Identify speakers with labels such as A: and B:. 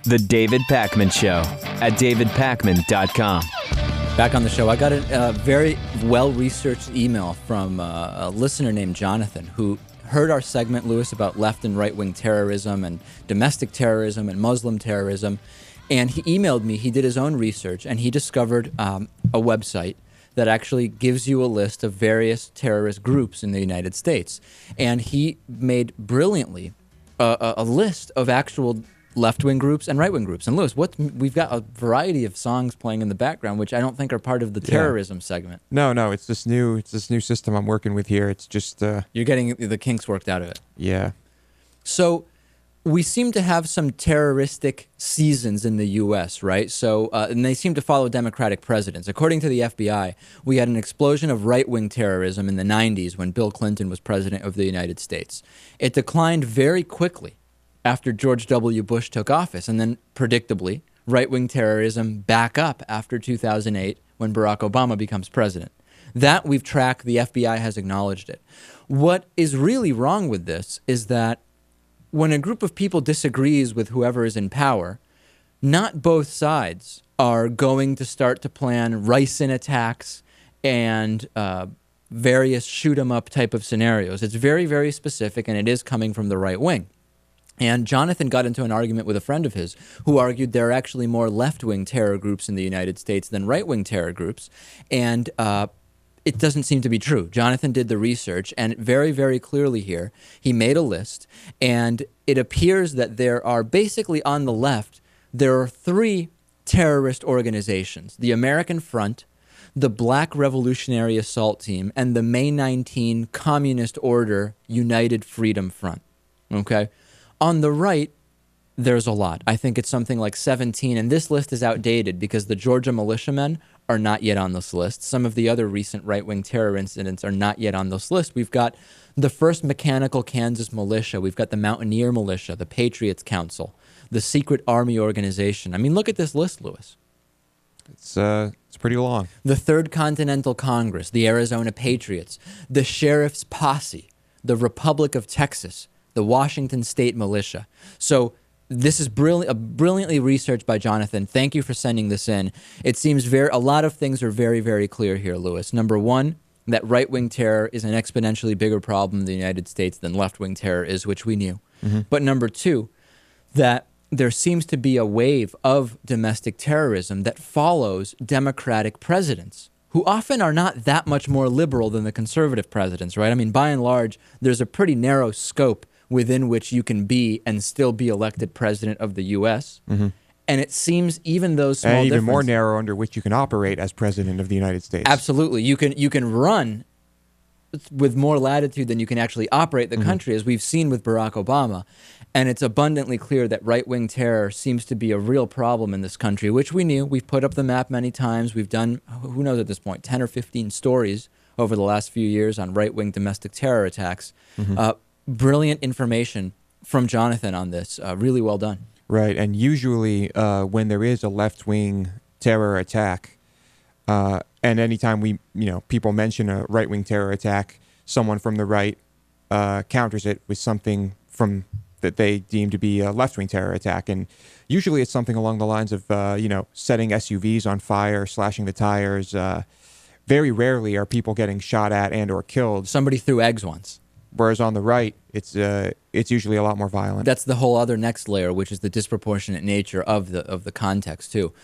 A: The David Pakman Show at davidpakman.com.
B: Back on the show, I got a very well-researched email from a listener named Jonathan who heard our segment, Lewis, about left and right-wing terrorism and domestic terrorism and Muslim terrorism. And he emailed me. He did his own research, and he discovered a website that actually gives you a list of various terrorist groups in the United States. And he made brilliantly a list of actual left-wing groups and right-wing groups. And Lewis, we've got a variety of songs playing in the background, which I don't think are part of the terrorism segment.
C: No, it's this new system I'm working with here. It's just
B: you're getting the kinks worked out of it.
C: Yeah.
B: So we seem to have some terroristic seasons in the U.S., right? So, and they seem to follow Democratic presidents. According to the FBI, we had an explosion of right-wing terrorism in the 90s when Bill Clinton was president of the United States. It declined very quickly after George W. Bush took office, and then, predictably, right-wing terrorism back up after 2008 when Barack Obama becomes president. That we've tracked, the FBI has acknowledged it. What is really wrong with this is that when a group of people disagrees with whoever is in power, not both sides are going to start to plan ricin attacks and various shoot-em-up type of scenarios. It's very, very specific, and it is coming from the right wing. And Jonathan got into an argument with a friend of his who argued there are actually more left-wing terror groups in the United States than right-wing terror groups. And it doesn't seem to be true. Jonathan did the research, and very, very clearly here, he made a list, and it appears that there are basically on the left, there are three terrorist organizations: the American Front, the Black Revolutionary Assault Team, and the May 19 Communist Order United Freedom Front. Okay? On the right, there's a lot. I think it's something like 17, and this list is outdated because the Georgia militiamen are not yet on this list. Some of the other recent right-wing terror incidents are not yet on this list. We've got the 1st Mechanical Kansas Militia. We've got the Mountaineer Militia, the Patriots Council, the Secret Army Organization. I mean, look at this list, Lewis.
C: It's pretty long.
B: The 3rd Continental Congress, the Arizona Patriots, the Sheriff's Posse, the Republic of Texas, the Washington State Militia. So this is brilliantly researched by Jonathan. Thank you for sending this in. It seems a lot of things are very, very clear here, Lewis. Number one, that right-wing terror is an exponentially bigger problem in the United States than left-wing terror is, which we knew. Mm-hmm. But number two, that there seems to be a wave of domestic terrorism that follows Democratic presidents, who often are not that much more liberal than the conservative presidents, right? I mean, by and large, there's a pretty narrow scope within which you can be and still be elected president of the U.S. Mm-hmm. And it seems even those small
C: and even
B: differences,
C: more narrow under which you can operate as president of the United States.
B: Absolutely. You can run with more latitude than you can actually operate the country, as we've seen with Barack Obama. And it's abundantly clear that right-wing terror seems to be a real problem in this country, which we knew. We've put up the map many times. We've done, who knows at this point, 10 or 15 stories over the last few years on right-wing domestic terror attacks. Mm-hmm. Brilliant information from Jonathan on this. Really well done.
C: Right, and usually when there is a left-wing terror attack, and anytime people mention a right-wing terror attack, someone from the right counters it with something from that they deem to be a left-wing terror attack, and usually it's something along the lines of setting SUVs on fire, slashing the tires. Very rarely are people getting shot at and or killed.
B: Somebody threw eggs once.
C: Whereas on the right, it's usually a lot more violent.
B: That's the whole other next layer, which is the disproportionate nature of the context too.